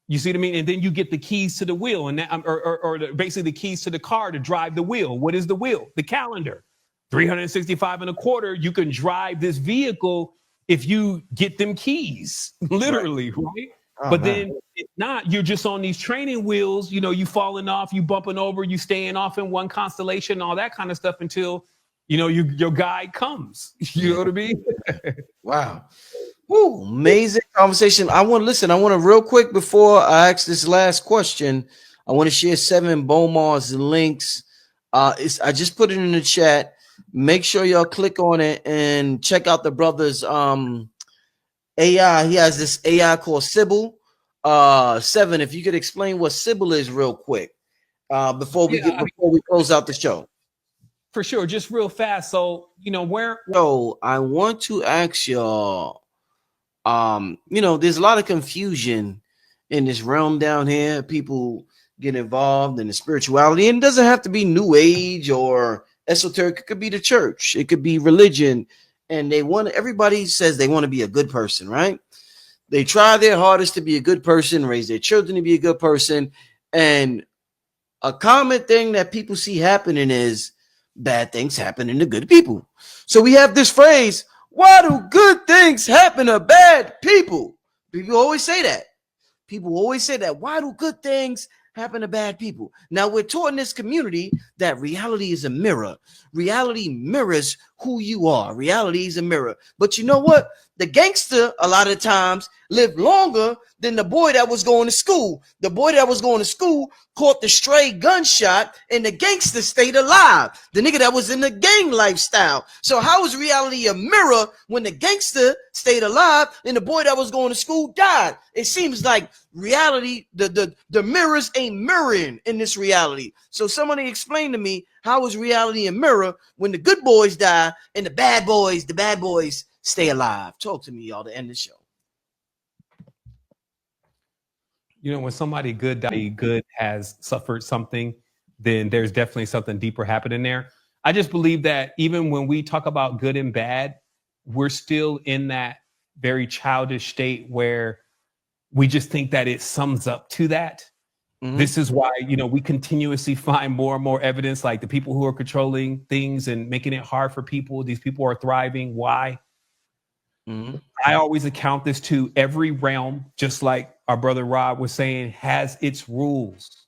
You see what I mean? And then you get the keys to the wheel, and that, basically the keys to the car to drive the wheel. What is the wheel? The calendar. 365 and a quarter, you can drive this vehicle if you get them keys, literally, right? But then if not, you're just on these training wheels, you falling off, you bumping over, you staying off in one constellation, all that kind of stuff until, your guide comes. You know what I mean? Wow. Woo, amazing conversation. I want to real quick before I ask this last question, I want to share 7 Bomar's links. I just put it in the chat. Make sure y'all click on it and check out the brother's AI. He has this AI called Sybil. 7, if you could explain what Sybil is real quick before we close out the show. For sure, just real fast. So, So I want to ask y'all, there's a lot of confusion in this realm down here. People get involved in the spirituality, and it doesn't have to be New Age or esoteric. It could be the church. It could be religion. And everybody says they want to be a good person, right? They try their hardest to be a good person, raise their children to be a good person. And a common thing that people see happening is bad things happening to good people. So we have this phrase, why do good things happen to bad people? People always say that. Why do good things happen to bad people? Now we're taught in this community that reality is a mirror. Reality mirrors who you are. Reality is a mirror. But you know what? The gangster a lot of times lived longer than the boy that was going to school. The boy that was going to school caught the stray gunshot and the gangster stayed alive. The nigga that was in the gang lifestyle. So how is reality a mirror when the gangster stayed alive and the boy that was going to school died? It seems like reality, the mirrors ain't mirroring in this reality. So somebody explain to me, how is reality a mirror when the good boys die and the bad boys stay alive? Talk to me, y'all, to end the show. When somebody good has suffered something, then there's definitely something deeper happening there. I just believe that even when we talk about good and bad, we're still in that very childish state where we just think that it sums up to that. Mm-hmm. This is why, we continuously find more and more evidence, like the people who are controlling things and making it hard for people. These people are thriving. Why? Mm-hmm. I always account this to every realm, just like our brother Rob was saying, has its rules.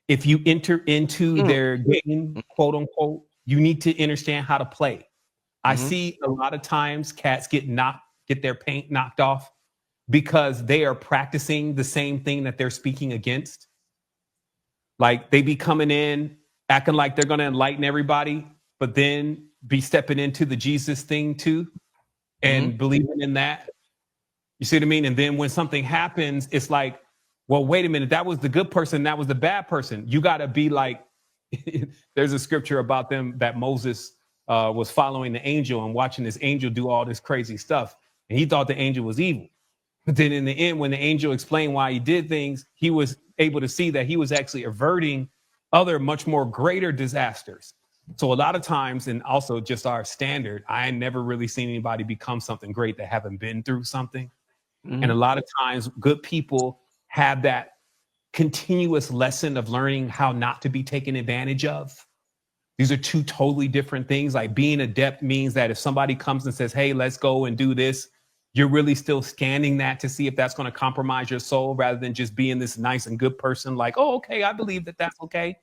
If you enter into their game, quote unquote, you need to understand how to play. I see a lot of times cats get their paint knocked off because they are practicing the same thing that they're speaking against. Like they be coming in, acting like they're going to enlighten everybody, but then be stepping into the Jesus thing too. And believing in that. You see what I mean? And then when something happens, it's like, well, wait a minute, that was the good person, that was the bad person. You got to be like, there's a scripture about them that Moses was following the angel and watching this angel do all this crazy stuff. And he thought the angel was evil. But then in the end, when the angel explained why he did things, he was able to see that he was actually averting other much more greater disasters. So a lot of times, and also just our standard, I never really seen anybody become something great that haven't been through something. And a lot of times good people have that continuous lesson of learning how not to be taken advantage of. These are two totally different things. Like being adept means that if somebody comes and says, hey, let's go and do this, you're really still scanning that to see if that's going to compromise your soul rather than just being this nice and good person like, oh, okay, I believe that that's okay.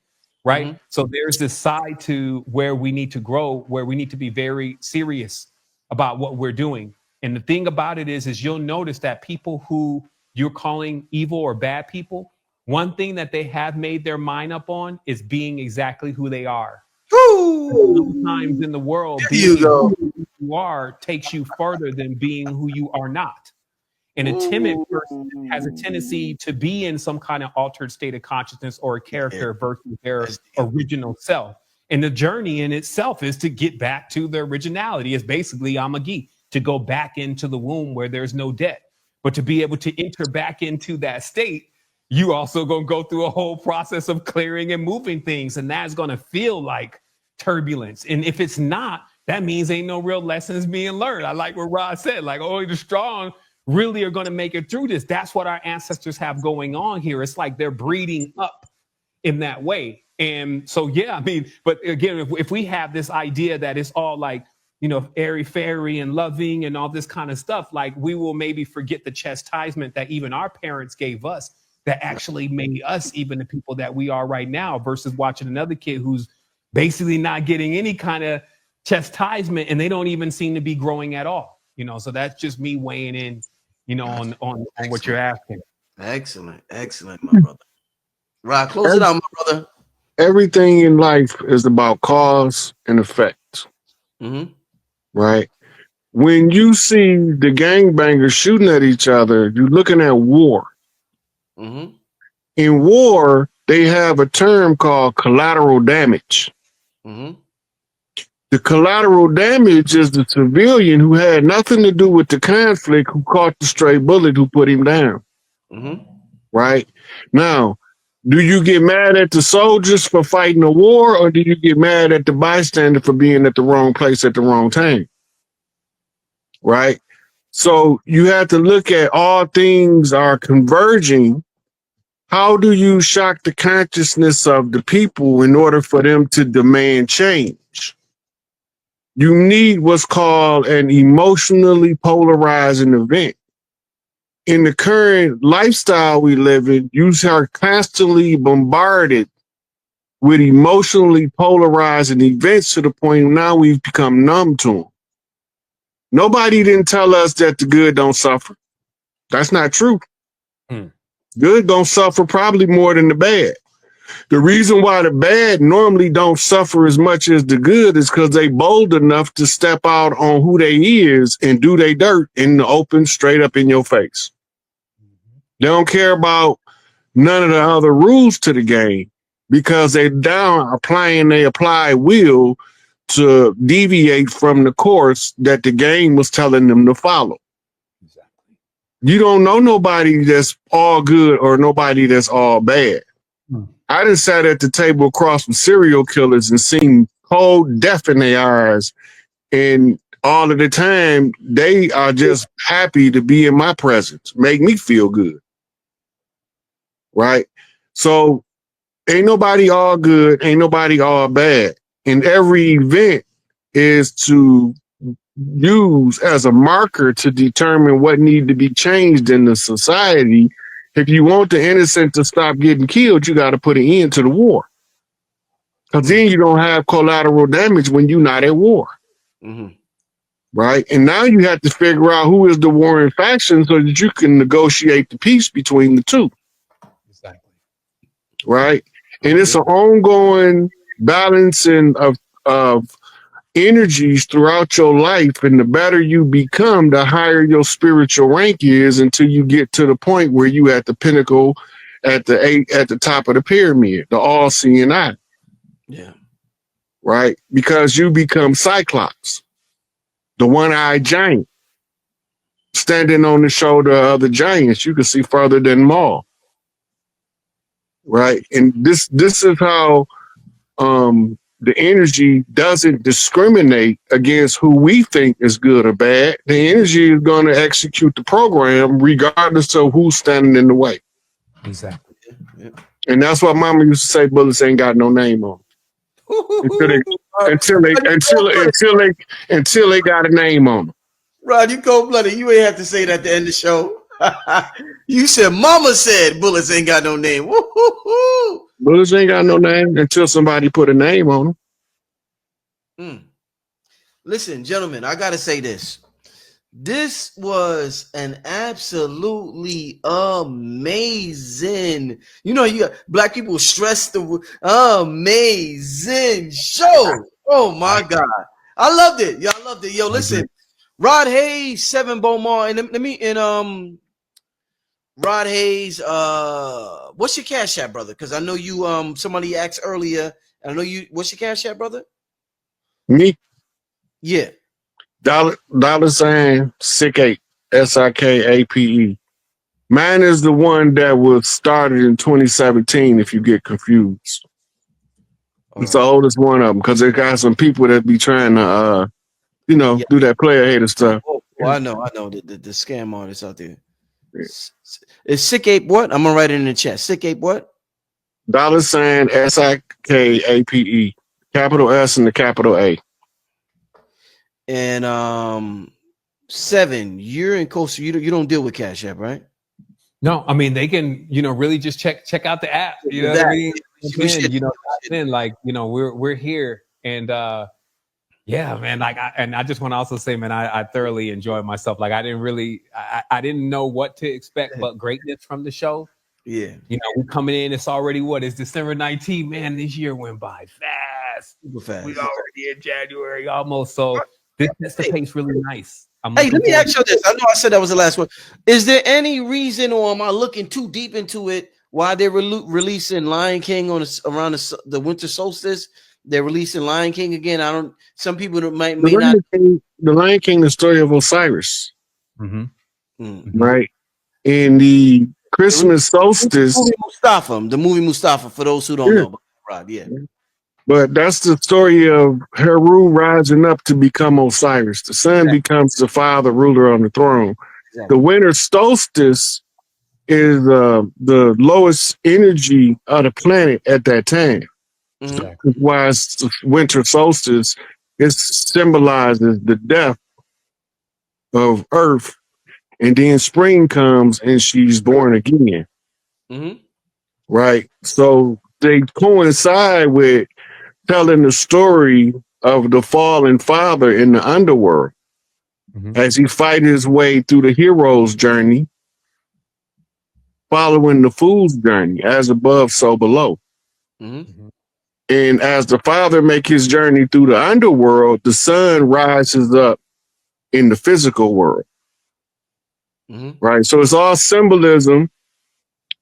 Right. So there's this side to where we need to grow, where we need to be very serious about what we're doing. And the thing about it is you'll notice that people who you're calling evil or bad people, one thing that they have made their mind up on is being exactly who they are. Sometimes in the world, being who you are takes you further than being who you are not. And a timid person has a tendency to be in some kind of altered state of consciousness or a character versus their original self. And the journey in itself is to get back to their originality. It's basically Amagi, to go back into the womb where there's no debt. But to be able to enter back into that state, you also going to go through a whole process of clearing and moving things. And that's going to feel like turbulence. And if it's not, that means ain't no real lessons being learned. I like what Rod said, like, only the strong really are going to make it through this. That's what our ancestors have going on here. It's like they're breeding up in that way. And so, yeah, I mean, but again, if we have this idea that it's all like, you know, airy fairy and loving and all this kind of stuff, like we will maybe forget the chastisement that even our parents gave us that actually made us even the people that we are right now, versus watching another kid who's basically not getting any kind of chastisement and they don't even seem to be growing at all. You know, so that's just me weighing in, you know, on what you're asking. Excellent, my brother. Right, close it out, my brother. Everything in life is about cause and effect. Right? When you see the gangbangers shooting at each other, you're looking at war. In war, they have a term called collateral damage. The collateral damage is the civilian who had nothing to do with the conflict, who caught the stray bullet, who put him down. Right? Now, do you get mad at the soldiers for fighting a war, or do you get mad at the bystander for being at the wrong place at the wrong time? Right? So you have to look at all things are converging. How do you shock the consciousness of the people in order for them to demand change? You need what's called an emotionally polarizing event. In the current lifestyle we live in, you are constantly bombarded with emotionally polarizing events to the point now we've become numb to them. Nobody didn't tell us that the good don't suffer. That's not true. Good don't suffer probably more than the bad. The reason why the bad normally don't suffer as much as the good is because they bold enough to step out on who they is and do they dirt in the open, straight up in your face. They don't care about none of the other rules to the game because they're down applying they apply will to deviate from the course that the game was telling them to follow. Exactly. You don't know nobody that's all good or nobody that's all bad. I done sat at the table across from serial killers and seen cold death in their eyes. And all of the time, they are just happy to be in my presence, make me feel good. Right? So ain't nobody all good, ain't nobody all bad. And every event is to use as a marker to determine what needs to be changed in the society. If you want the innocent to stop getting killed, you got to put an end to the war. Because then you don't have collateral damage when you're not at war. Right? And now you have to figure out who is the warring faction so that you can negotiate the peace between the two. Exactly. Right? And it's an ongoing balancing of energies throughout your life, and the better you become, the higher your spiritual rank is until you get to the point where you at the pinnacle, at the top of the pyramid, the all-seeing eye. Yeah. Right? Because you become Cyclops, the one-eyed giant, standing on the shoulder of other giants. You can see further than them all. Right? And this is how the energy doesn't discriminate against who we think is good or bad. The energy is going to execute the program regardless of who's standing in the way. Exactly. Yeah. And that's what Mama used to say, bullets ain't got no name on them. Until they got a name on them. Rod, you cold-blooded. You ain't have to say that at the end of the show. You said Mama said bullets ain't got no name. Woo-hoo-hoo. Bullets ain't got no name until somebody put a name on them. Listen, gentlemen, I gotta say this. This was an absolutely amazing. You know, you got black people stress the amazing show. Oh my God. I loved it. Yo, I loved it. Yo, listen. Rod Hayes, 7 Beaumont, and let me Rod Hayes, what's your cash app, brother? Because I know you somebody asked earlier. I know you what's your cash app, brother? Me, Yeah. dollar sign SikApe, SIKAPE. Mine is the one that was started in 2017. If you get confused, it's the oldest one of them because it got some people that be trying to, Yeah. do that player hater stuff. Oh, I know the scam artists out there. Is SikApe what? I'm gonna write it in the chat. SikApe what? Dollar sign SIKAPE, capital S and the capital A. And 7, you're in Costa. You don't deal with Cash App, right? No, I mean they can, really just check out the app. You know what I mean? We're here, and yeah, man. I just want to also say, man, I thoroughly enjoyed myself. Like I didn't know what to expect, but greatness from the show. Yeah, we're coming in. It's already it's December 19th. Man, this year went by fast. super fast. We already in January almost. So this sets the pace really nice. Hey, let me ask you this. I know I said that was the last one. Is there any reason, or am I looking too deep into it, why they're releasing Lion King around the winter solstice? They're releasing Lion King again. Some people may not. The Lion King, the story of Osiris, right? In the Christmas solstice, the movie Mustafa. For those who don't know, right? Yeah. But that's the story of Heru rising up to become Osiris. The sun becomes the father ruler on the throne. Exactly. The winter solstice is the lowest energy of the planet at that time. Exactly. Why it's the winter solstice, it symbolizes the death of Earth, and then spring comes and she's born again. Right? So they coincide with telling the story of the fallen father in the underworld as he fights his way through the hero's journey, following the fool's journey, as above, so below. And as the father makes his journey through the underworld, the sun rises up in the physical world. Right? So it's all symbolism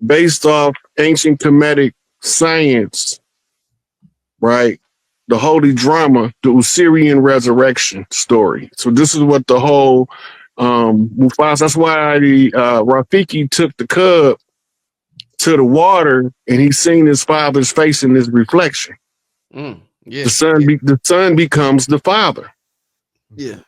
based off ancient Kemetic science, right? The holy drama, the Osirian resurrection story. So this is what the whole Mufasa, that's why the Rafiki took the cub to the water and he seen his father's face in his reflection. The son becomes the father. Yeah.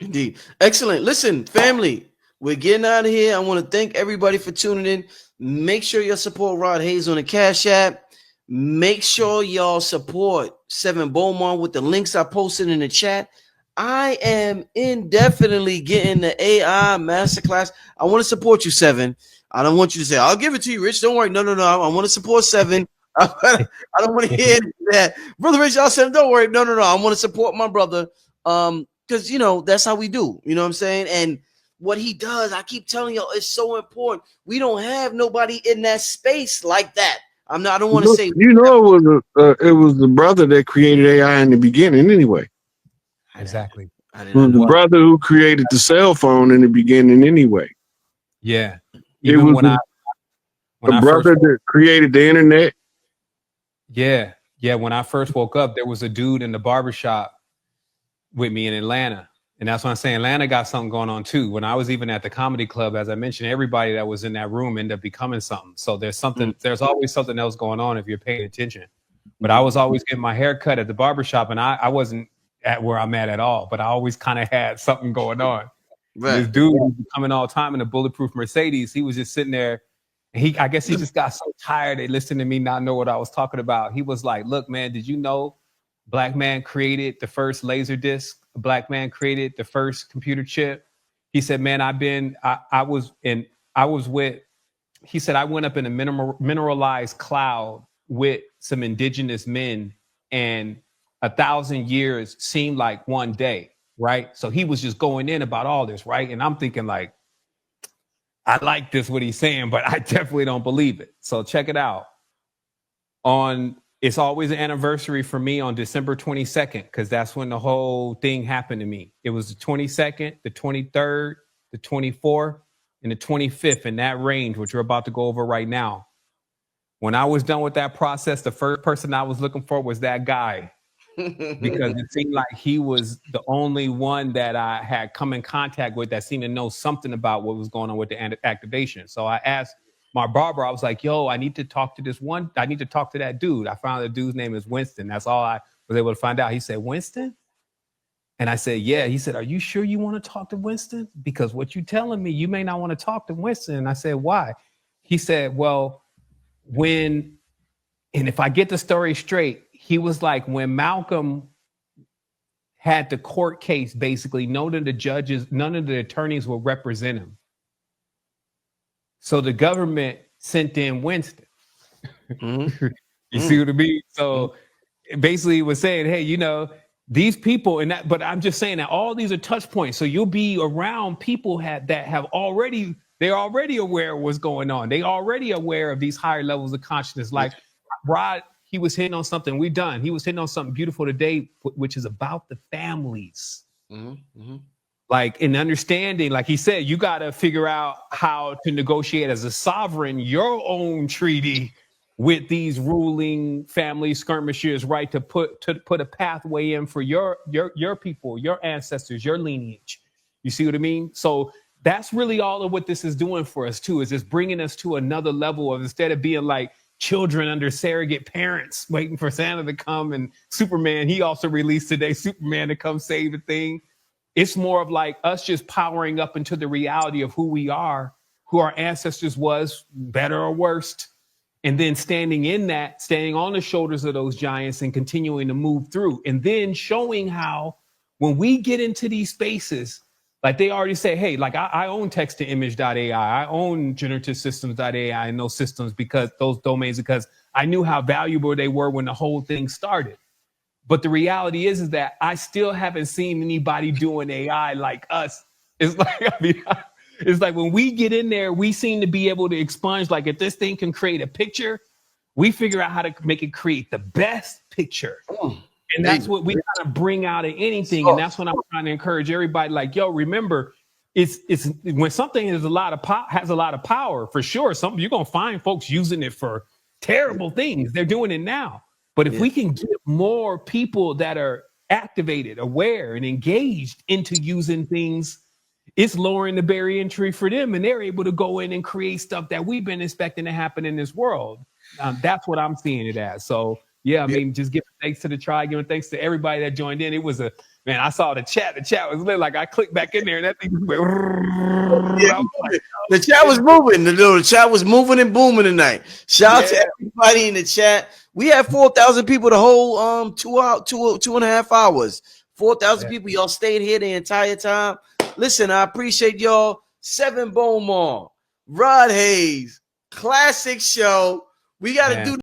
Indeed. Excellent. Listen, family, we're getting out of here. I want to thank everybody for tuning in. Make sure you support Rod Hayes on the Cash App. Make sure y'all support 7 Beaumont with the links I posted in the chat. I am indefinitely getting the AI masterclass. I want to support you, 7. I don't want you to say, I'll give it to you, Rich. Don't worry. No. I want to support 7. I don't want to hear that. Brother Rich, y'all said, don't worry. No. I want to support my brother. Because, that's how we do. You know what I'm saying? And what he does, I keep telling y'all, it's so important. We don't have nobody in that space like that. I don't want to say. It was the brother that created AI in the beginning anyway. Exactly. It was the brother who created the cell phone in the beginning anyway. Yeah. Even it was the brother that created the internet. Yeah. Yeah. When I first woke up, there was a dude in the barbershop with me in Atlanta. And that's what I'm saying. Atlanta got something going on too. When I was even at the comedy club, as I mentioned, everybody that was in that room ended up becoming something. So there's always something else going on if you're paying attention. But I was always getting my hair cut at the barbershop, and I wasn't at where I'm at all, but I always kind of had something going on. Right. This dude was coming all the time in a bulletproof Mercedes. He was just sitting there, and I guess he just got so tired they listened to me not know what I was talking about. He was like, look, man, did you know Black man created the first laser disc? A Black man created the first computer chip. He said, man, I went up in a mineralized cloud with some indigenous men, and 1,000 years seemed like one day. right? So he was just going in about all this, right? And I'm thinking like, I like this, what he's saying, but I definitely don't believe it. So check it out. It's always an anniversary for me on December 22nd, because that's when the whole thing happened to me. It was the 22nd, the 23rd, the 24th, and the 25th, in that range, which we're about to go over right now. When I was done with that process, the first person I was looking for was that guy, because it seemed like he was the only one that I had come in contact with that seemed to know something about what was going on with the activation. So I asked my barber, I was like, yo, I need to talk to that dude. I found the dude's name is Winston. That's all I was able to find out. He said, Winston? And I said, yeah. He said, are you sure you want to talk to Winston? Because what you're telling me, you may not want to talk to Winston. And I said, why? He said, well, and if I get the story straight, he was like, when Malcolm had the court case, basically, none of the attorneys will represent him. So the government sent in Winston. Mm-hmm. You see what I mean? So basically it was saying, hey, you know, these people but I'm just saying that all these are touch points. So you'll be around people they're already aware of what's going on. They already aware of these higher levels of consciousness. Like Rod, he was hitting on something he was hitting on something beautiful today, which is about the families. Like in understanding, like he said, you got to figure out how to negotiate as a sovereign your own treaty with these ruling family skirmishers, right? To put a pathway in for your people, your ancestors, your lineage. You see what I mean? So that's really all of what this is doing for us too, is just bringing us to another level of, instead of being like children under surrogate parents waiting for Santa to come, and Superman, he also released today, Superman to come save the thing. It's more of like us just powering up into the reality of who we are, who our ancestors was, better or worst, and then standing on the shoulders of those giants and continuing to move through, and then showing how when we get into these spaces, like they already say, hey, like I own text-to-image.ai, I own generative systems.ai and those systems, because those domains, because I knew how valuable they were when the whole thing started. But the reality is that I still haven't seen anybody doing AI like us. It's like, it's like when we get in there, we seem to be able to expunge. Like if this thing can create a picture, we figure out how to make it create the best picture. And that's what we kind of bring out of anything. And that's what I'm trying to encourage everybody. Like, yo, remember, it's when something has a lot of power, for sure. You're gonna find folks using it for terrible things. They're doing it now. But if we can get more people that are activated, aware, and engaged into using things, it's lowering the barrier entry for them, and they're able to go in and create stuff that we've been expecting to happen in this world. That's what I'm seeing it as. So, yeah, I mean, just giving thanks to the tribe, giving thanks to everybody that joined in. It was man, I saw the chat. The chat was lit. Like I clicked back in there, and that thing was like, the chat was moving. The chat was moving and booming tonight. Shout out to everybody in the chat. We had 4,000 people the whole 2.5 hours. 4,000 people. Y'all stayed here the entire time. Listen, I appreciate y'all. Seven Beaumont, Rod Hayes, classic show. We got to do